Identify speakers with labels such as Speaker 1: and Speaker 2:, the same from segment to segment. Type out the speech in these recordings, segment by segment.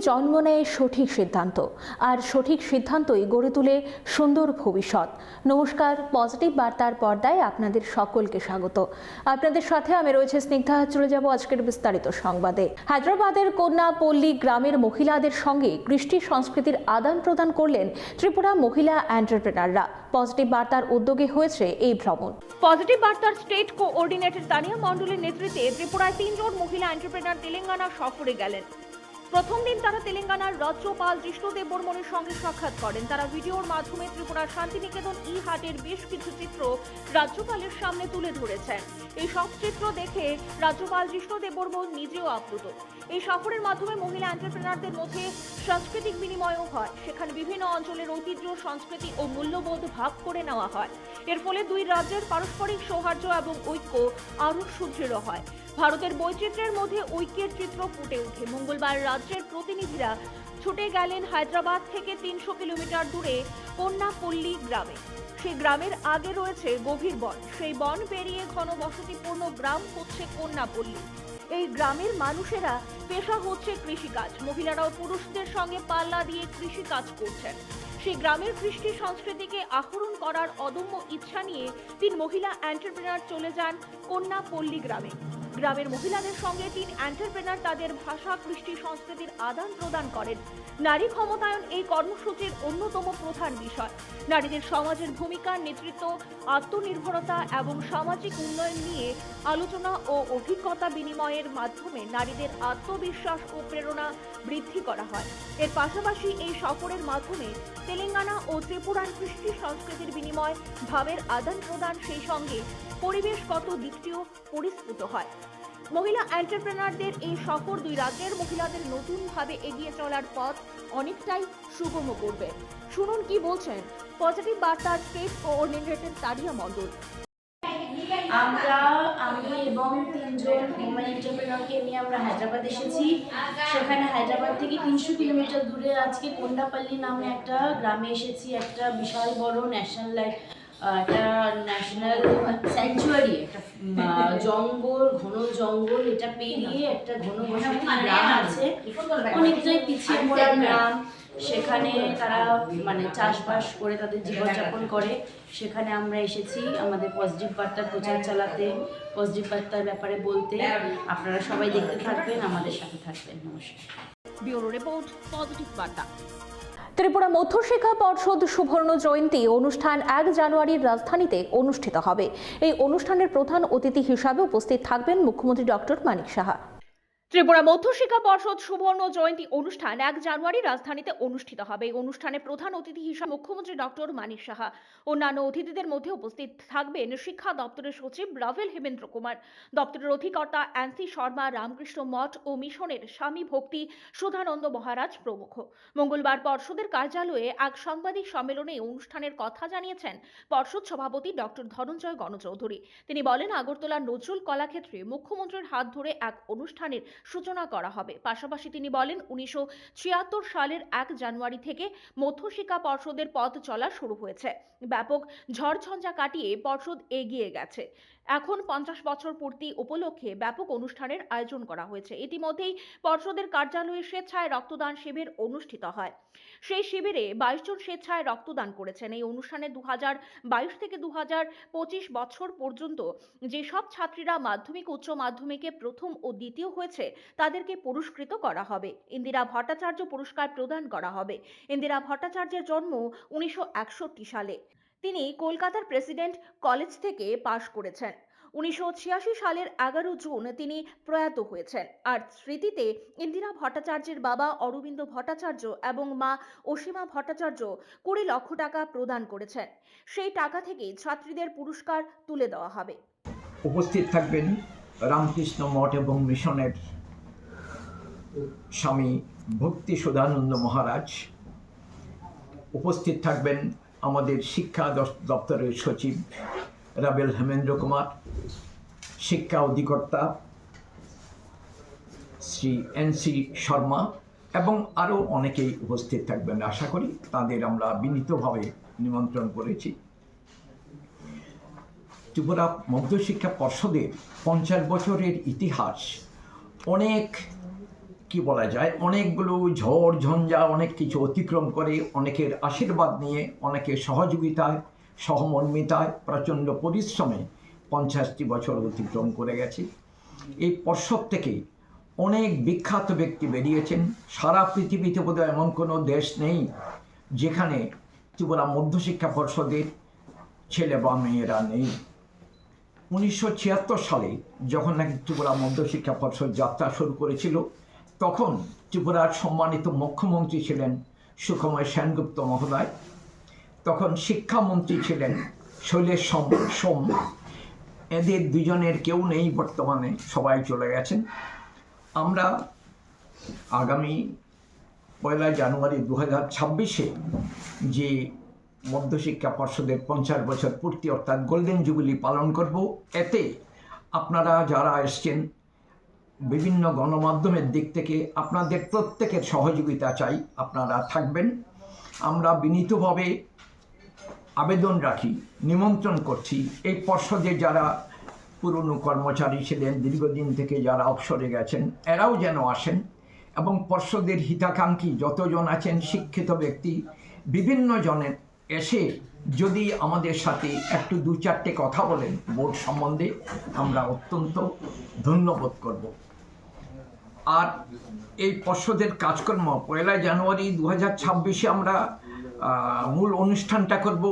Speaker 1: জন্ম নেয় সঠিক সিদ্ধান্ত, আর সঠিক সিদ্ধান্তই গড়ে তোলে সুন্দর ভবিষ্যৎ। নমস্কার, পজিটিভ বার্তার পর্দায় আপনাদের সকলকে স্বাগত। আপনাদের সাথে আমি রয়েছে স্নিগ্ধা। চলে যাব আজকের বিস্তারিত সংবাদে। হায়দ্রাবাদের কন্যাপল্লী গ্রামের মহিলাদের সঙ্গে কৃষ্টি সংস্কৃতির আদান প্রদান করলেন ত্রিপুরা মহিলা এন্টারপ্রেনাররা। পজিটিভ বার্তার উদ্যোগে হয়েছে এই ভ্রমণ।
Speaker 2: পজিটিভ বার্তার স্টেট কোঅর্ডিনেটর তানিয়া মণ্ডলের নেতৃত্বে ত্রিপুরায় 3 জন মহিলা এন্টারপ্রেনার তেলেঙ্গানা সফরে গেলেন। প্রথম দিন তারা তেলেঙ্গানার রাজ্যপাল জিষ্ণু দেববর্মনের সঙ্গে সাক্ষাৎ করেন। তারা ভিডিওর মাধ্যমে ত্রিপুরার শান্তিনিকেতন হাটের বেশ কিছু চিত্র রাজ্যপালের সামনে তুলে ধরেছেন। এই সব চিত্র দেখে রাজ্যপাল জিষ্ণু দেববর্মন নিজেও আপ্লুত। এই সফরের মাধ্যমে মহিলা এন্টারপ্রেনারদের মধ্যে সাংস্কৃতিক বিনিময়ও হয়। সেখানে বিভিন্ন অঞ্চলের ঐতিহ্য, সংস্কৃতি ও মূল্যবোধ ভাগ করে নেওয়া হয়। এর ফলে দুই রাজ্যের পারস্পরিক সৌহার্দ্য এবং ঐক্য আরও সুদৃঢ় হয়। ভারতের বৈচিত্র্যের মধ্যে ঐক্যের চিত্র ফুটে ওঠে। মঙ্গলবার রাজ্যের প্রতিনিধিরা ছুটে গেলেন হায়দ্রাবাদ থেকে 300 কিলোমিটার দূরে কন্যাপল্লী গ্রামে। সেই গ্রামের আগে রয়েছে গভীর বন। সেই বন পেরিয়ে ঘনবসতিপূর্ণ গ্রাম হচ্ছে কন্যাপল্লী। এই গ্রামের মানুষেরা পেশা হচ্ছে কৃষিকাজ। মহিলারাও পুরুষদের সঙ্গে পাল্লা দিয়ে কৃষিকাজ করছেন। সেই গ্রামের কৃষ্টি সংস্কৃতিকে আহরণ করার অদম্য ইচ্ছা নিয়ে 3 মহিলা এন্টারপ্রেনার চলে যান কন্যাপল্লী গ্রামে। গ্রামের মহিলাদের সঙ্গে 3 এন্টারপ্রেনার তাদের ভাষা, কৃষ্টি সংস্কৃতির আদান প্রদান করেন। নারী ক্ষমতায়ন এই কর্মসূচির অন্যতম প্রধান বিষয়। নারীদের সমাজের ভূমিকা, নেতৃত্ব, আত্মনির্ভরতা এবং সামাজিক উন্নয়ন নিয়ে আলোচনা ও অভিজ্ঞতা বিনিময়ের মাধ্যমে নারীদের আত্মবিশ্বাস ও প্রেরণা বৃদ্ধি করা হয়। এর পাশাপাশি এই সফরের মাধ্যমে তেলেঙ্গানা ও ত্রিপুরার কৃষ্টি সংস্কৃতির বিনিময়, ভাবের আদান প্রদান, সেই সঙ্গে পরিবেশগত দিকটিও পরিস্ফুট হয়। মহিলা এন্টারপ্রেনারদের এই সফর দুই রাজ্যের মহিলাদের নতুনভাবে এগিয়ে চলার পথ অনেকটাই সুগম করবে। শুনুন কি বলছেন পজিটিভ বার্তার স্টেট কোঅর্ডিনেটর তানিয়া মণ্ডল।
Speaker 3: আমি এবং 3 জন ওমেন এন্টারপ্রেনারকে নিয়ে আমরা হায়দ্রাবাদ এসেছি। সেখানে হায়দ্রাবাদ থেকে 300 কিলোমিটার দূরে আজকে কন্যাপল্লী নামে একটা গ্রামে এসেছি। একটা বিশাল বড় ন্যাশনাল স্যাংচুয়ারি, একটা জঙ্গল, ঘন জঙ্গল, এটা পেরিয়ে একটা ঘনবসতি গ্রাম আছে, অনেকটাই পিছিয়ে পড়া গ্রাম। সেখানে তারা চাষবাস করে তাদের জীবনযাপন করে। সেখানে আমরা এসেছি আমাদের পজিটিভ বার্তার প্রচার চালাতে, পজিটিভ বার্তার ব্যাপারে বলতে। আপনারা সবাই দেখতে থাকবেন, আমাদের সাথে থাকবেন। নমস্কার।
Speaker 2: ব্যুরো রিপোর্ট, পজিটিভ বার্তা।
Speaker 1: ত্রিপুরা মধ্যশিক্ষা পর্ষদ সুবর্ণ জয়ন্তী অনুষ্ঠান 1 জানুয়ারির রাজধানীতে অনুষ্ঠিত হবে। এই অনুষ্ঠানের প্রধান অতিথি হিসাবে উপস্থিত থাকবেন মুখ্যমন্ত্রী ডক্টর মানিক সাহা।
Speaker 2: ত্রিপুরা মধ্যশিক্ষা পর্ষদ সুবর্ণ জয়ন্তী অনুষ্ঠান 1 জানুয়ারি রাজধানীতে অনুষ্ঠিত হবে। এই অনুষ্ঠানে প্রধান অতিথি হিসেবে মুখ্যমন্ত্রী ডক্টর মানিক সাহা। অন্যান্য অতিথিদের মধ্যে উপস্থিত থাকবেন শিক্ষা দপ্তরের সচিব রাভেল হেমেন্দ্র কুমার, দপ্তরের অধিকর্তা এনসি শর্মা, রামকৃষ্ণ মঠ ও মিশনের স্বামী ভক্তি সুধানন্দ মহারাজ প্রমুখ। মঙ্গলবার পর্ষদের কার্যালয়ে এক সাংবাদিক সম্মেলনে এই অনুষ্ঠানের কথা জানিয়েছেন পর্ষদ সভাপতি ডক্টর ধনঞ্জয় গণচৌধুরী। তিনি বলেন, আগরতলার নজরুল কলাক্ষেত্রে মুখ্যমন্ত্রীর হাত ধরে এক অনুষ্ঠানের সূচনা করা হবে। পাশাপাশি তিনি বলেন, 1976 সালের 1 জানুয়ারি থেকে মধ্যশিক্ষা পর্ষদের পথ চলা শুরু হয়েছে। ব্যাপক ঝড়ঝঞ্ঝা কাটিয়ে পর্ষদ এগিয়ে গেছে। এখন 50 বছর পূর্তি উপলক্ষে ব্যাপক অনুষ্ঠানের আয়োজন করা হয়েছে। ইতিমধ্যেই পর্ষদের কার্যালয়ে স্বেচ্ছায় রক্তদান শিবির অনুষ্ঠিত হয়। সেই শিবিরে 22 জন স্বেচ্ছায় রক্তদান করেছেন। এই অনুষ্ঠানে 2022 থেকে 2025 বছর পর্যন্ত যেসব ছাত্রীরা মাধ্যমিক, উচ্চ মাধ্যমিকে প্রথম ও দ্বিতীয় হয়েছে তাদেরকে পুরস্কৃত করা হবে। ইন্দিরা ভট্টাচার্য পুরস্কার প্রদান করা হবে। ইন্দিরা ভট্টাচার্যের জন্ম 1961 সালে। তিনি কলকাতার প্রেসিডেন্ট কলেজ থেকে পাশ করেছেন। 1986 সালের 11 জুন তিনি প্রয়াত হয়েছেন। আর স্মৃতিতে ইন্দিরা ভট্টাচার্যের বাবা অরবিন্দ ভট্টাচার্য এবং মা অসীমা ভট্টাচার্য 20 লক্ষ টাকা প্রদান করেছেন। সেই টাকা থেকেই ছাত্রীদের পুরস্কার তুলে দেওয়া হবে।
Speaker 4: উপস্থিত থাকবেন রামকৃষ্ণ মঠ এবং মিশনের স্বামী ভক্তি সুধানন্দ মহারাজ। উপস্থিত থাকবেন আমাদের শিক্ষা দপ্তরের সচিব রাভেল হেমেন্দ্র কুমার, শিক্ষা অধিকর্তা শ্রী এনসি শর্মা এবং আরও অনেকেই উপস্থিত থাকবেন। আশা করি তাদের আমরা বিনীতভাবে নিমন্ত্রণ করেছি। ত্রিপুরা মধ্যশিক্ষা পর্ষদের 50 বছরের ইতিহাস, অনেক কি বলা যায়, অনেকগুলো ঝড় ঝঞ্ঝা অনেক কিছু অতিক্রম করে, অনেকের আশীর্বাদ নিয়ে, অনেকের সহযোগিতায়, সহমর্মিতায়, প্রচণ্ড পরিশ্রমে 50টি বছর অতিক্রম করে গেছে। এই পর্ষদ থেকে অনেক বিখ্যাত ব্যক্তি বেরিয়েছেন। সারা পৃথিবীতে বোধহয় এমন কোনো দেশ নেই যেখানে ত্রিপুরা মধ্যশিক্ষা পর্ষদের ছেলে বা মেয়েরা নেই। 1976 সালে যখন নাকি ত্রিপুরা মধ্যশিক্ষা পর্ষদ যাত্রা শুরু করেছিল, তখন ত্রিপুরার সম্মানিত মুখ্যমন্ত্রী ছিলেন সুখময় সেনগুপ্ত মহোদয়, তখন শিক্ষামন্ত্রী ছিলেন শৈলেশ সোম। এদের দুজনের কেউ নেই বর্তমানে, সবাই চলে গেছেন। আমরা আগামী 1 জানুয়ারি 2026-এ যে মধ্যশিক্ষা পর্ষদের 50 বছর পূর্তি অর্থাৎ গোল্ডেন জুবিলি পালন করব। এতে আপনারা যারা এসছেন বিভিন্ন গণমাধ্যমের দিক থেকে আপনাদের প্রত্যেকের সহযোগিতা চাই, আপনারা থাকবেন। আমরা বিনীতভাবে আবেদন রাখি, নিমন্ত্রণ করছি এই পর্ষদের যারা পুরনো কর্মচারী ছিলেন, দীর্ঘদিন থেকে যারা অবসরে গেছেন, এরাও যেন আসেন এবং পর্ষদের হিতাকাঙ্ক্ষী যতজন আছেন শিক্ষিত ব্যক্তি বিভিন্ন জনের এসে যদি আমাদের সাথে একটু 2-4টে কথা বলেন বোর্ড সম্বন্ধে, আমরা অত্যন্ত ধন্যবোধ করব। আর এই পর্ষদের কাজকর্ম 1 জানুয়ারি 2026-এ আমরা মূল অনুষ্ঠানটা করব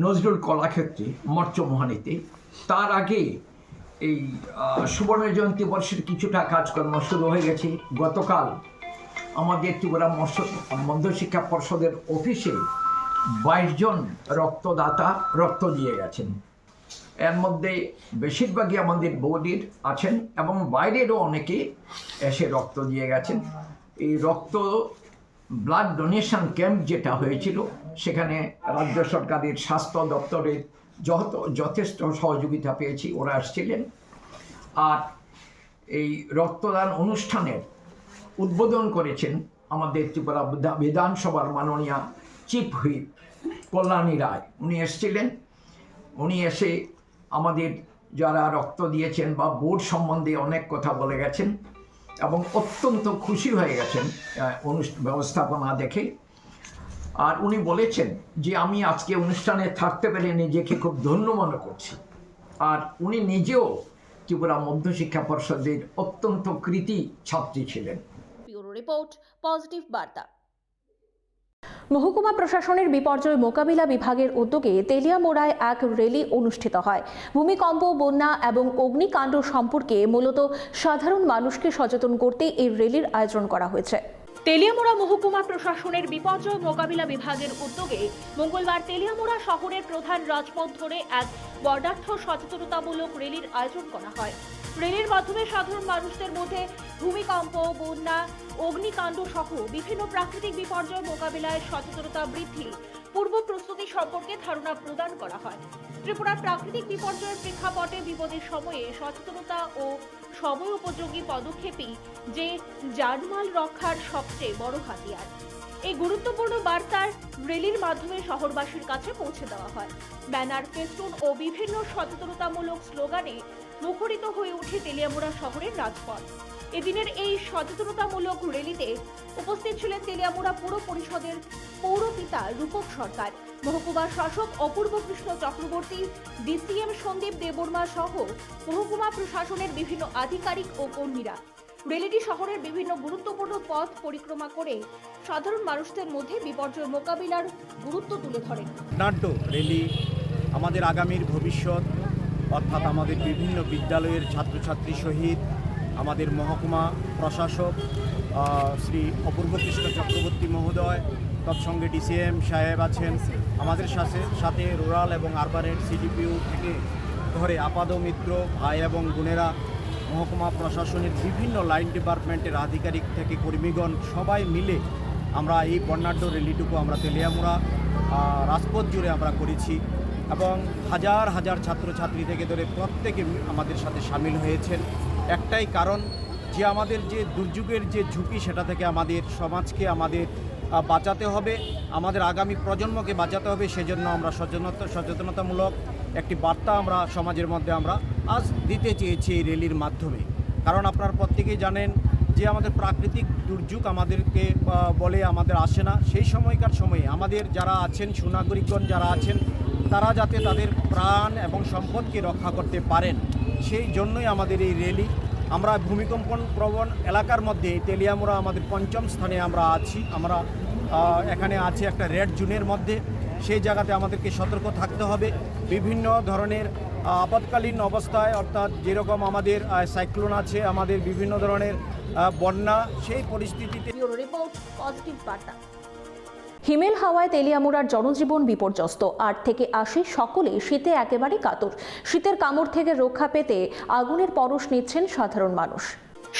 Speaker 4: নজরুল কলাক্ষেত্রে মর্চমোহানিতে। তার আগে এই সুবর্ণ জয়ন্তী বর্ষের কিছুটা কাজকর্ম শুরু হয়ে গেছে। গতকাল আমাদের ত্রিপুরা মধ্যশিক্ষা পর্ষদের অফিসে 22 জন রক্তদাতা রক্ত দিয়ে গেছেন। এর মধ্যে বেশিরভাগই আমাদের বোর্ডের আছেন এবং বাইরেরও অনেকে এসে রক্ত দিয়ে গেছেন। এই রক্ত ব্লাড ডোনেশন ক্যাম্প যেটা হয়েছিল, সেখানে রাজ্য সরকারের স্বাস্থ্য দপ্তরের যথেষ্ট সহযোগিতা পেয়েছি, ওরা আসছিলেন। আর এই রক্তদান অনুষ্ঠানের উদ্বোধন করেছেন আমাদের ত্রিপুরা বিধানসভার মাননীয় চিফ হুইপ কল্যাণী রায়, উনি এসেছিলেন। উনি এসে আমাদের যারা রক্ত দিয়েছেন বা বোর্ড সম্বন্ধে অনেক কথা বলে গেছেন এবং অত্যন্ত খুশি হয়ে গেছেন ব্যবস্থাপনা দেখে। আর উনি বলেছেন যে আমি আজকে অনুষ্ঠানে থাকতে পেরে নিজেকে খুব ধন্য মনে করছি। আর উনি নিজেও ত্রিপুরা মধ্যশিক্ষা পর্ষদের অত্যন্ত কৃতী ছাত্রী ছিলেন।
Speaker 2: ব্যুরো রিপোর্ট, পজিটিভ বার্তা।
Speaker 1: মহকুমা প্রশাসনের বিপর্যয় মোকাবিলা বিভাগের উদ্যোগে তেলিয়ামুড়ায় এক র্যালি অনুষ্ঠিত হয়। ভূমিকম্প, বন্যা এবং অগ্নিকাণ্ড সম্পর্কে মূলত সাধারণ মানুষকে সচেতন করতে এই র্যালির আয়োজন করা হয়েছে।
Speaker 2: তেলিয়ামুড়া মহকুমা প্রশাসনের বিপর্যয় মোকাবিলা বিভাগের উদ্যোগে মঙ্গলবার তেলিয়ামুড়া শহরের প্রধান রাজপথ ধরে এক বর্ণাঢ্য সচেতনতামূলক র্যালির আয়োজন করা হয়। র্যালির মাধ্যমে সাধারণ মানুষদের মধ্যে ভূমিকম্প, বন্যা, অগ্নিকাণ্ড সহ বিভিন্ন প্রাকৃতিক বিপর্যয় মোকাবিলায় সচেতনতা বৃদ্ধি, পূর্ব প্রস্তুতি সম্পর্কে ধারণা প্রদান করা হয়। ত্রিপুরার প্রাকৃতিক বিপর্যয়ের প্রেক্ষাপটে বিপদের সময়ে সচেতনতা ও সময় উপযোগী পদক্ষেপই যে জানমাল রক্ষার সবচেয়ে বড় হাতিয়ার। এই গুরুত্বপূর্ণ বার্তার র্যালির মাধ্যমে শহরবাসীর কাছে পৌঁছে দেওয়া হয়। ব্যানার, ফেস্টুন ও বিভিন্ন সচেতনতামূলক স্লোগানে মুখরিত হয়ে ওঠে তেলিয়ামুড়া শহরের রাজপথ। এদিনের এই সচেতনতামূলক র্যালিতে উপস্থিত ছিলেন তেলিয়ামুড়া পুর পরিষদের পৌরপিতা রূপক সরকার, মহকুমা শাসক অপূর্ব কৃষ্ণ চক্রবর্তী, ডিসিএম সন্দীপ দেববর্মা সহ মহকুমা প্রশাসনের বিভিন্ন আধিকারিক ও কর্মীরা। র্যালিটি শহরের বিভিন্ন গুরুত্বপূর্ণ পথ পরিক্রমা করে সাধারণ মানুষদের মধ্যে বিপর্যয় মোকাবিলার গুরুত্ব তুলে ধরেন।
Speaker 5: নাট্য র্যালি আমাদের আগামীর ভবিষ্যৎ, অর্থাৎ আমাদের বিভিন্ন বিদ্যালয়ের ছাত্রছাত্রী সহিত আমাদের মহকুমা প্রশাসক শ্রী অপূর্ব কৃষ্ণ চক্রবর্তী মহোদয়, তৎসঙ্গে ডিসিএম সাহেব আছেন, আমাদের সাথে রুরাল এবং আরবানের সিডিপিও থেকে ধরে আপাদ মিত্র ভাই এবং বোনেরা, মহকুমা প্রশাসনের বিভিন্ন লাইন ডিপার্টমেন্টের আধিকারিক থেকে কর্মীগণ সবাই মিলে আমরা এই বর্ণাঢ্য র্যালিটুকু আমরা তেলিয়ামুড়া রাজপথ জুড়ে আমরা করেছি এবং হাজার হাজার ছাত্রছাত্রী থেকে ধরে প্রত্যেকে আমাদের সাথে সামিল হয়েছেন। একটাই কারণ যে আমাদের যে দুর্যোগের যে ঝুঁকি, সেটা থেকে আমাদের সমাজকে আমাদের বাঁচাতে হবে, আমাদের আগামী প্রজন্মকে বাঁচাতে হবে। সেজন্য আমরা সচেতনতামূলক একটি বার্তা আমরা সমাজের মধ্যে আমরা আজ দিতে চেয়েছি এই র্যালির মাধ্যমে। কারণ আপনারা প্রত্যেকেই জানেন যে আমাদের প্রাকৃতিক দুর্যোগ আমাদেরকে বলে আমাদের আসে না, সেই সময়কার সময়ে আমাদের যারা আছেন সুনাগরিকগণ যারা আছেন তারা যাতে তাদের প্রাণ এবং সম্পদকে রক্ষা করতে পারেন, সেই জন্যই আমাদের এই র্যালি। আমরা ভূমিকম্পন প্রবণ এলাকার মধ্যে তেলিয়ামুড়া আমাদের ৫ম স্থানে আমরা আছি। আমরা এখানে আছি একটা রেড জোনের মধ্যে। সেই জায়গাতে আমাদেরকে সতর্ক থাকতে হবে। বিভিন্ন ধরনের আপৎকালীন অবস্থায়, অর্থাৎ যেরকম আমাদের সাইক্লোন আছে, আমাদের বিভিন্ন ধরনের বন্যা, সেই পরিস্থিতিতে
Speaker 2: ব্যুরো রিপোর্ট, পজিটিভ বার্তা।
Speaker 1: হিমেল হাওয়ায় তেলিয়ামুড়ার জনজীবন বিপর্যস্ত। ৮ থেকে ৮০ সকলে শীতে একেবারে কাতর। শীতের কামড় থেকে রক্ষা পেতে আগুনের পরশ নিচ্ছেন সাধারণ মানুষ।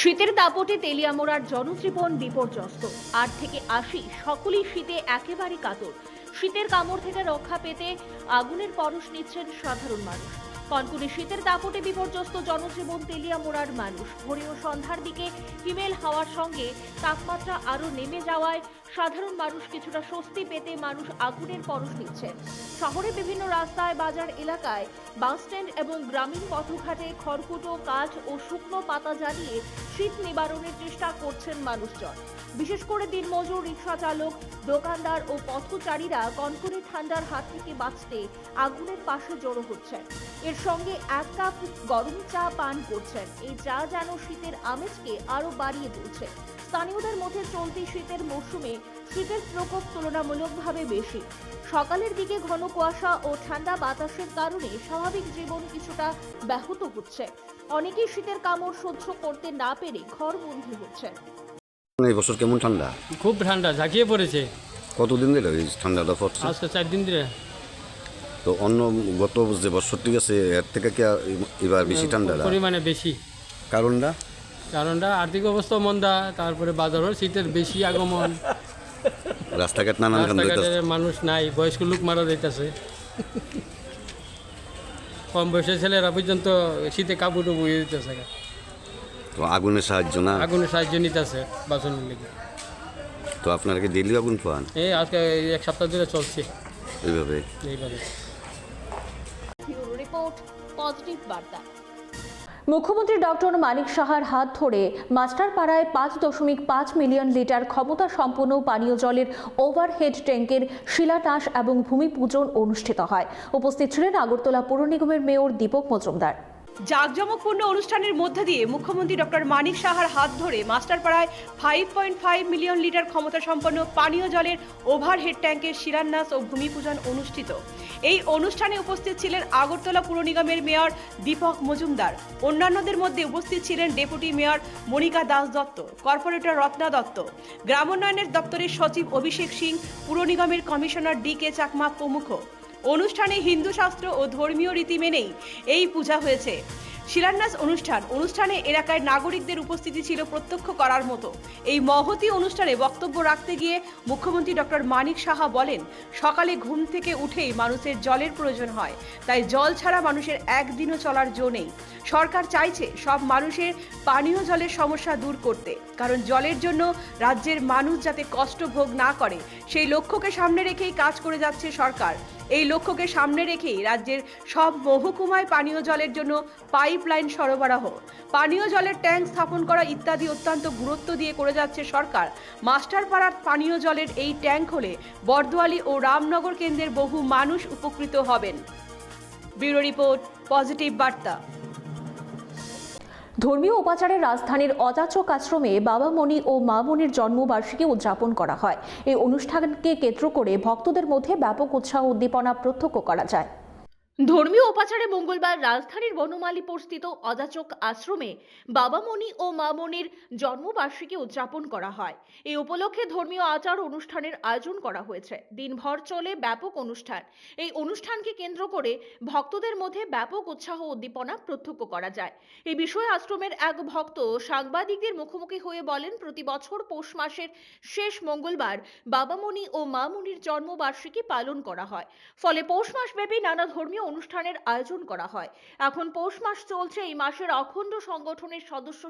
Speaker 2: শীতের দাপটে তেলিয়ামুড়ার জনজীবন বিপর্যস্ত। ৮ থেকে ৮০ সকলেই শীতে একেবারে কাতর। শীতের কামড় থেকে রক্ষা পেতে আগুনের পরশ নিচ্ছেন সাধারণ মানুষ। কনকনে শীতের দাপটে বিপর্যস্ত জনজীবন তেলিয়ামুড়ার মানুষ। ভোরে ও সন্ধ্যার দিকে হিমেল হাওয়ার সঙ্গে তাপমাত্রা আরও নেমে যাওয়ায় সাধারণ মানুষ কিছুটা স্বস্তি পেতে মানুষ আগুনের পরশ নিচ্ছেন। শহরে বিভিন্ন রাস্তায়, বাজার এলাকায়, বাস স্ট্যান্ড এবং গ্রামীণ পথঘাটে খড়কুটো, কাঠ ও শুকনো পাতা জ্বালিয়ে শীত নিবারণের চেষ্টা করছেন মানুষজন। বিশেষ করে দিনমজুর, রিক্সা চালক, দোকানদার ও পথচারীরা কনকনে ঠান্ডার হাত থেকে বাঁচতে আগুনের পাশে জড়ো হচ্ছেন। এর সঙ্গে ১ কাপ গরম চা পান করছেন। এই চা যেন শীতের আমেজকে আরো বাড়িয়ে তুলছে। স্থানীয়দের মধ্যে চলতি শীতের মৌসুমে শীতের প্রকোপ তুলনামূলকভাবে বেশি। সকালের দিকে ঘন কুয়াশা ও ঠান্ডা বাতাসের কারণে স্বাভাবিক জীবন কিছুটা ব্যাহত হচ্ছে। অনেকেই শীতের কামড় সহ্য করতে না পেরে ঘরবন্দি হচ্ছেন।
Speaker 6: এই বছর কেমন ঠান্ডা?
Speaker 7: খুব ঠান্ডা, ঝাঁকিয়ে পড়েছে।
Speaker 6: কতদিন ধরে এই ঠান্ডাটা পড়ছে?
Speaker 7: আজকে 4 দিন ধরে।
Speaker 6: তো অন্য গত যে বছর ঠিক আছে এর থেকে কি এবার বেশি ঠান্ডা?
Speaker 7: পরিমাণে বেশি।
Speaker 6: কারণটা
Speaker 7: আর্থিক অবস্থা মন্দা, তারপরে বাজারও শীতের বেশি আগমন,
Speaker 6: রাস্তাঘাট নানান
Speaker 7: রাস্তাঘাটে মানুষ নাই, বয়স্ক লোক মারা যাইতেছে, কম বয়সের ছেলেরা পর্যন্ত শীতে কাপড় বয়ে দিতেছে।
Speaker 6: তো আগুনের সাহায্য না,
Speaker 7: আগুনের সাহায্য নিতেছে বাঁচানোর লেগে।
Speaker 6: তো আপনারা কি ডেইলি আগুন পান?
Speaker 7: এই আজকে 1 সপ্তাহ ধরে চলছে
Speaker 6: এইভাবে।
Speaker 2: ব্যুরো রিপোর্ট, পজিটিভ বার্তা।
Speaker 1: মুখ্যমন্ত্রী ডক্টর মানিক সাহার হাত ধরে মাস্টারপাড়ায় 5.5 মিলিয়ন লিটার ক্ষমতা সম্পন্ন পানীয় জলের ওভারহেড ট্যাঙ্কের শিলান্যাস এবং ভূমি পূজন অনুষ্ঠিত হয়। উপস্থিত ছিলেন আগরতলা পৌর নিগমের মেয়র দীপক মজুমদার।
Speaker 8: জাঁকজমকপূর্ণ অনুষ্ঠানের মধ্যে দিয়ে মুখ্যমন্ত্রী ডক্টর মানিক সাহার হাত ধরে মাস্টারপাড়ায় 5.5 মিলিয়ন লিটার ক্ষমতা সম্পন্ন পানীয় জলের ওভারহেড ট্যাঙ্কের শিলান্যাস ও ভূমি পূজন অনুষ্ঠিত। এই অনুষ্ঠানে উপস্থিত ছিলেন আগরতলা পৌর নিগমের মেয়র দীপক মজুমদার। অন্যান্যদের মধ্যে উপস্থিত ছিলেন deputy mayor Monica Das Datta, corporator Ratna Datta, গ্রামোন্নয়নের দপ্তরের সচিব অভিষেক সিং, পুর নিগমের কমিশনার ডি.কে. চাকমা প্রমুখ। অনুষ্ঠানে হিন্দু শাস্ত্র ও ধর্মীয় রীতি মেনেই এই পূজা হয়েছে। শিলান্যাস অনুষ্ঠানে এলাকার নাগরিকদের উপস্থিতি ছিল প্রত্যক্ষ করার মতো। এই মহতী অনুষ্ঠানে বক্তব্য রাখতে গিয়ে মুখ্যমন্ত্রী ডক্টর মানিক সাহা বলেন, সকালে ঘুম থেকে উঠেই মানুষের জলের প্রয়োজন হয়, তাই জল ছাড়া মানুষের একদিনও চলার জো নেই। সরকার চাইছে সব মানুষের পানীয় জলের সমস্যা দূর করতে, কারণ জলের জন্য রাজ্যের মানুষ যাতে কষ্ট ভোগ না করে সেই লক্ষ্যকে সামনে রেখেই কাজ করে যাচ্ছে সরকার। এই লক্ষ্যকে সামনে রেখেই রাজ্যের সব মহকুমায় পানীয় জলের জন্য পাইপলাইন সরবরাহ, পানীয় জলের ট্যাঙ্ক স্থাপন করা ইত্যাদি অত্যন্ত গুরুত্ব দিয়ে করে যাচ্ছে সরকার। মাস্টারপাড়ার পানীয় জলের এই ট্যাঙ্ক হলে বরদোয়ালি ও রামনগর কেন্দ্রের বহু মানুষ উপকৃত হবেন। ব্যুরো রিপোর্ট, পজিটিভ বার্তা।
Speaker 1: ধর্মীয় উপাচারে রাজধানীর অযাচক আশ্রমে বাবা মণি ও মা মণির জন্মবার্ষিকী উদযাপন করা হয়। এই অনুষ্ঠানকে কেন্দ্র করে ভক্তদের মধ্যে ব্যাপক উৎসাহ উদ্দীপনা প্রত্যক্ষ করা যায়।
Speaker 2: ধর্মীয় উপাচারে মঙ্গলবার রাজধানীর বনমালীপুরস্থিত অযাচক আশ্রমে বাবা মণি ও মা মণির জন্মবার্ষিকী উদযাপন করা হয়। এই উপলক্ষে ধর্মীয় আচার অনুষ্ঠানের আয়োজন করা হয়েছে। দিনভর চলে ব্যাপক অনুষ্ঠান। এই অনুষ্ঠানকে কেন্দ্র করে ভক্তদের মধ্যে ব্যাপক উৎসাহ উদ্দীপনা প্রত্যক্ষ করা যায়। এই বিষয়ে আশ্রমের এক ভক্ত সাংবাদিকদের মুখোমুখি হয়ে বলেন, প্রতি বছর পৌষ মাসের শেষ মঙ্গলবার বাবা মণি ও মা মণির জন্মবার্ষিকী পালন করা হয়। ফলে পৌষ মাসব্যাপী নানা ধর্মীয় অনুষ্ঠানের আয়োজন করা হয়। এখন পৌষ মাস চলছে, এই মাসের অখণ্ড সংগঠনের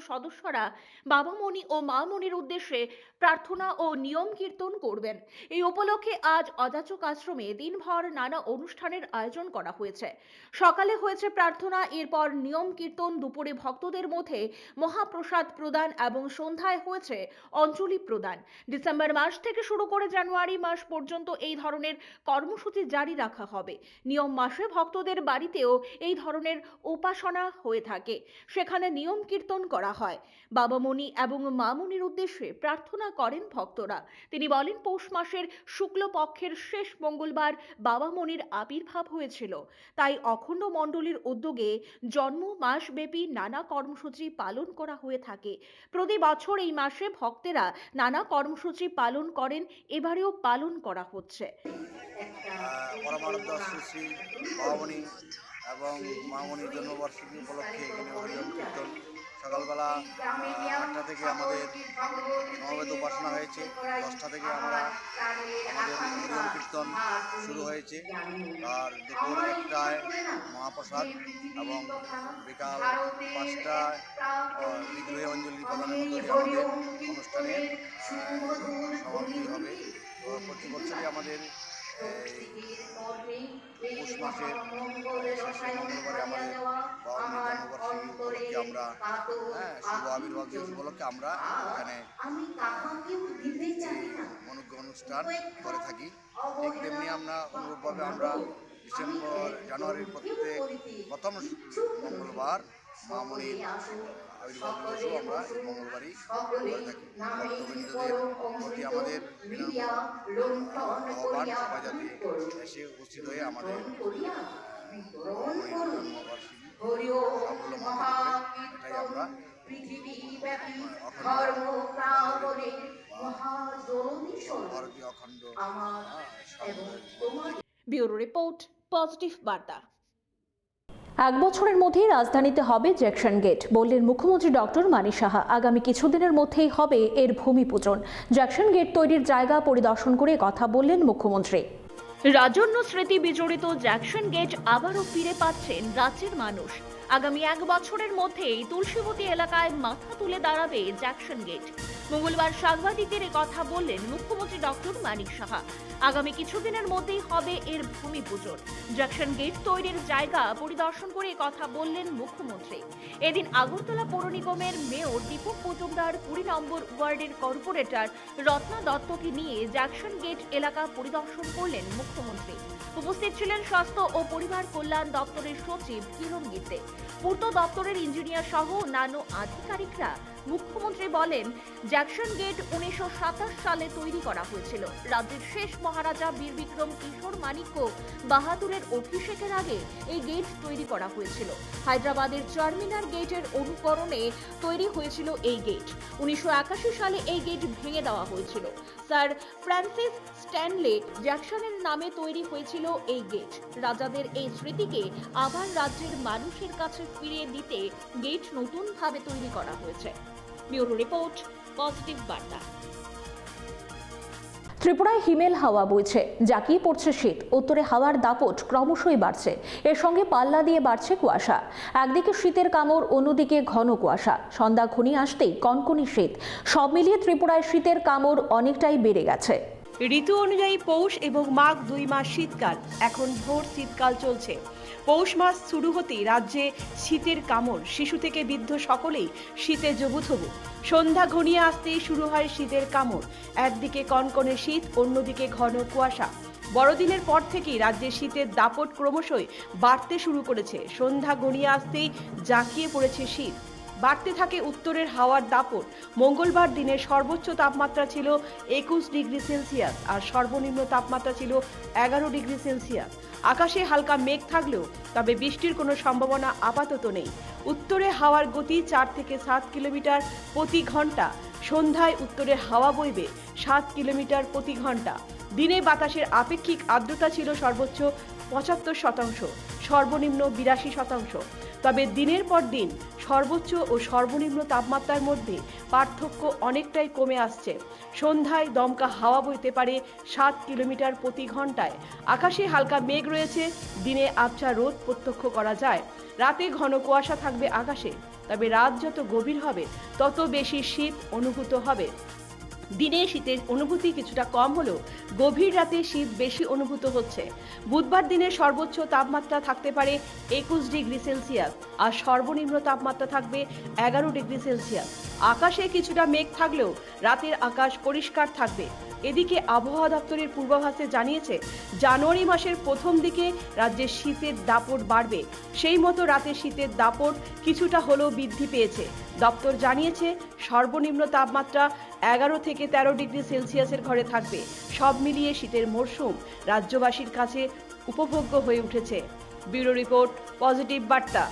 Speaker 2: সদস্যরা বাবা মণি ও মা মণির উদ্দেশ্যে প্রার্থনা ও নিয়ম কীর্তন করবেন। এই উপলক্ষে আজ অযাচক আশ্রমে দিনভর নানা অনুষ্ঠানের আয়োজন করা হয়েছে। সকালে হয়েছে প্রার্থনা, এরপর নিয়ম কীর্তন, দুপুরে ভক্তদের মধ্যে মহাপ্রসাদ প্রদান এবং সন্ধ্যায় হয়েছে অঞ্জলি প্রদান। ডিসেম্বর মাস থেকে শুরু করে জানুয়ারি মাস পর্যন্ত এই ধরনের কর্মসূচি জারি রাখা হবে। নিয়ম মাসে ভক্তদের বাড়িতেও এই ধরনের উপাসনা হয়ে থাকে, সেখানে নিয়ম কীর্তন করা হয়। বাবা মণি এবং মা মণির উদ্দেশ্যে প্রার্থনা করেন ভক্তরা। তিনি বলেন, পৌষ মাসের শুক্লপক্ষের শেষ মঙ্গলবার বাবা মণির আবির্ভাব হয়েছিল, তাই অখণ্ড মণ্ডলীর উদ্যোগে জন্ম মাসব্যাপী নানা কর্মসূচি পালন করা হয়ে থাকে। প্রতি বছর এই মাসে ভক্তেরা নানা কর্মসূচি পালন করেন, এবারেও পালন করা হচ্ছে।
Speaker 9: পরমানন্দ শ্রী শ্রী বাবামণি এবং মামণির জন্মবার্ষিকী উপলক্ষে এখানে হরিনাম কীর্তন সকালবেলা 8টা থেকে আমাদের সমবেত উপাসনা হয়েছে। 10টা থেকে আমাদের হরিনাম কীর্তন শুরু হয়েছে। আর দুপুর 1টায় মহাপ্রসাদ এবং বিকাল 5টায় বিগ্রহে অঞ্জলি প্রদানের মধ্যে আমাদের অনুষ্ঠানের সমাপ্তি হবে। তো প্রতি বছরই আমাদের পৌষ মাসের শেষে মঙ্গলবারে আমাদের বাবা মণির জন্মবার্ষিকী উপলক্ষে আমরা শুভ আবির্ভাব দিবস উপলক্ষে আমরা এখানে অনুষ্ঠান করে থাকি। ঠিক তেমনি আমরা অনুরূপভাবে আমরা জানুয়ারির প্রথম মঙ্গলবার মা মণির আবির্ভাব দিবসও আমরা এই মঙ্গলবারই করে থাকি। ভক্তবৃন্দদের প্রতি আমাদের আহ্বান, সবাই যাতে এসে উপস্থিত হয়ে আমাদের জন্মবার্ষিকী সাফল্যমণ্ডিত করে, এটাই আমরা ভারতীয় অখণ্ড
Speaker 2: ব্যুরো রিপোর্ট, পজিটিভ বার্তা।
Speaker 1: 1 বছরের মধ্যেই রাজধানীতে হবে জ্যাকসন গেট, বললেন মুখ্যমন্ত্রী ডক্টর মানিক সাহা। আগামী কিছুদিনের মধ্যেই হবে এর ভূমি পূজন। জ্যাকসন গেট তৈরির জায়গা পরিদর্শন করে কথা বললেন মুখ্যমন্ত্রী।
Speaker 2: রাজন্য স্মৃতি বিজড়িত জ্যাকসন গেট আবারও ফিরে পাচ্ছেন রাজ্যের মানুষ। আগামী 1 বছরের মধ্যেই তুলসীবতী এলাকায় মাথা তুলে দাঁড়াবে জ্যাকসন গেট। মঙ্গলবার সাংবাদিকদের কথা বললেন মুখ্যমন্ত্রী ডক্টর মানিক সাহা। আগামী কিছুদিনের মধ্যেই হবে এর ভূমি পূজন। জ্যাকসন গেট তৈরির জায়গা পরিদর্শন করে কথা বললেন মুখ্যমন্ত্রী। এদিন আগরতলা পৌর নিগমের মেয়র দীপক মজুমদার, 20 নম্বর ওয়ার্ডের কর্পোরেটর রত্না দত্তকে নিয়ে জ্যাকসন গেট এলাকা পরিদর্শন করলেন মুখ্যমন্ত্রী। উপস্থিত ছিলেন স্বাস্থ্য ও পরিবার কল্যাণ দপ্তরের সচিব কিরণ গীতে, পূর্ত দপ্তরের ইঞ্জিনিয়ার সহ অন্যান্য আধিকারিকরা। মুখ্যমন্ত্রী বলেন, জ্যাকসন গেট 1927 সালে তৈরি করা হয়েছিল। রাজ্যের শেষ মহারাজা বীর বিক্রম কিশোর মানিক্য বাহাদুরের অভিষেকের আগে এই গেট তৈরি করা হয়েছিল। হায়দ্রাবাদের চারমিনার গেটের অনুকরণে তৈরি হয়েছিল এই গেট। 1981 সালে এই গেট ভেঙে দেওয়া হয়েছিল। স্যার ফ্রান্সিস স্ট্যানলে জ্যাকসনের নামে তৈরি হয়েছিল এই গেট। রাজাদের এই স্মৃতিকে আবার রাজ্যের মানুষের কাছে ফিরিয়ে দিতে গেট নতুনভাবে তৈরি করা হয়েছে। ব্যুরো রিপোর্ট, পজিটিভ বার্তা।
Speaker 1: ত্রিপুরায় হিমেল হাওয়া বইছে, জাঁকিয়ে পড়ছে শীত। উত্তরে হাওয়ার দাপট ক্রমশই বাড়ছে, এর সঙ্গে পাল্লা দিয়ে বাড়ছে কুয়াশা। একদিকে শীতের কামড়, অন্যদিকে ঘন কুয়াশা। সন্ধ্যা ঘনিয়ে আসতেই কনকনি শীত। সব মিলিয়ে ত্রিপুরায় শীতের কামড় অনেকটাই বেড়ে গেছে।
Speaker 8: ঋতু অনুযায়ী পৌষ এবং মাঘ 2 মাস শীতকাল। এখন ভোর শীতকাল চলছে। পৌষ মাস শুরু হতেই রাজ্যে শীতের কামড়। শিশু থেকে বৃদ্ধ সকলেই শীতে জবুথবু। সন্ধ্যা ঘনিয়ে আসতেই শুরু হয় শীতের কামড়। একদিকে কনকনে শীত, অন্যদিকে ঘন কুয়াশা। বড়দিনের পর থেকেই রাজ্যে শীতের দাপট ক্রমশই বাড়তে শুরু করেছে। সন্ধ্যা ঘনিয়ে আসতেই জাঁকিয়ে পড়েছে শীত। বাড়তে থাকে উত্তরের হাওয়ার দাপট। মঙ্গলবার দিনের সর্বোচ্চ তাপমাত্রা ছিল 21 ডিগ্রি সেলসিয়াস আর সর্বনিম্ন তাপমাত্রা ছিল 11 ডিগ্রি সেলসিয়াস। আকাশে হালকা মেঘ থাকলেও তবে বৃষ্টির কোনো সম্ভাবনা আপাতত নেই। উত্তরে হাওয়ার গতি 4 থেকে 7 কিলোমিটার প্রতি ঘন্টা। সন্ধ্যায় উত্তরে হাওয়া বইবে 7 কিলোমিটার প্রতি ঘন্টা। দিনে বাতাসের আপেক্ষিক আর্দ্রতা ছিল সর্বোচ্চ 75%, সর্বনিম্ন 82%। তবে দিনের পর দিন সর্বোচ্চ ও সর্বনিম্ন তাপমাত্রার মধ্যে পার্থক্য অনেকটাই কমে আসছে। সন্ধ্যায় দমকা হাওয়া বইতে পারে 7 কিলোমিটার প্রতি ঘন্টায়। আকাশে হালকা মেঘ রয়েছে, দিনে আবছা রোদ প্রত্যক্ষ করা যায়। রাতে ঘন কুয়াশা থাকবে আকাশে, তবে রাত যত গভীর হবে তত বেশি শীত অনুভূত হবে। দিনে শীতের অনুভূতি কিছুটা কম হলেও গভীর রাতে শীত বেশি অনুভূত হচ্ছে। বুধবার দিনের সর্বোচ্চ তাপমাত্রা থাকতে পারে 21 ডিগ্রি সেলসিয়াস আর সর্বনিম্ন তাপমাত্রা থাকবে 11 ডিগ্রি সেলসিয়াস। আকাশে কিছুটা মেঘ থাকলেও রাতের আকাশ পরিষ্কার থাকবে। এদিকে আবহাওয়া দপ্তরের পূর্বাভাসে জানিয়েছে, জানুয়ারি মাসের প্রথম দিকে রাজ্যে শীতের দাপট বাড়বে। সেই মতো রাতে শীতের দাপট কিছুটা হলেও বৃদ্ধি পেয়েছে। দপ্তর জানিয়েছে, সর্বনিম্ন তাপমাত্রা 11 থেকে 13 ডিগ্রি সেলসিয়াসের ঘরে থাকবে। সব মিলিয়ে শীতের মরশুম রাজ্যবাসীর কাছে উপভোগ্য হয়ে উঠেছে। ব্যুরো রিপোর্ট, পজিটিভ বার্তা।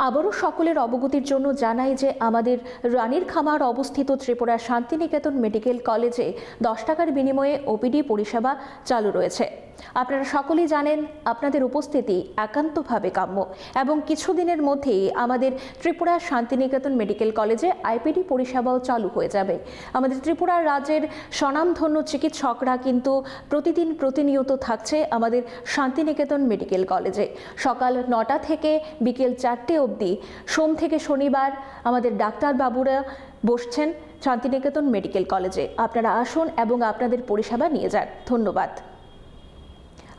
Speaker 1: আবারও সকলের অবগতির জন্য জানাই যে আমাদের রানীর খামার অবস্থিত ত্রিপুরা শান্তিনিকেতন মেডিকেল কলেজে 10 টাকার বিনিময়ে ওপিডি পরিষেবা চালু রয়েছে। আপনারা সকলেই জানেন আপনাদের উপস্থিতি একান্তভাবে কাম্য এবং কিছুদিনের মধ্যেই আমাদের ত্রিপুরা শান্তিনিকেতন মেডিকেল কলেজে আইপিডি পরিষেবাও চালু হয়ে যাবে। আমাদের ত্রিপুরা রাজ্যের স্বনামধন্য চিকিৎসকরা কিন্তু প্রতিনিয়ত থাকছে আমাদের শান্তিনিকেতন মেডিকেল কলেজে। সকাল 9টা থেকে বিকেল 4টে অবধি সোম থেকে শনিবার আমাদের ডাক্তারবাবুরা বসছেন শান্তিনিকেতন মেডিকেল কলেজে। আপনারা আসুন এবং আপনাদের পরিষেবা নিয়ে যান। ধন্যবাদ।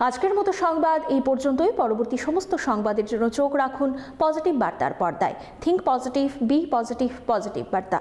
Speaker 1: আজকের মতো সংবাদ এই পর্যন্তই। পরবর্তী সমস্ত সংবাদের জন্য চোখ রাখুন পজিটিভ বার্তার পর্দায়। Think positive, be positive, positive বার্তা।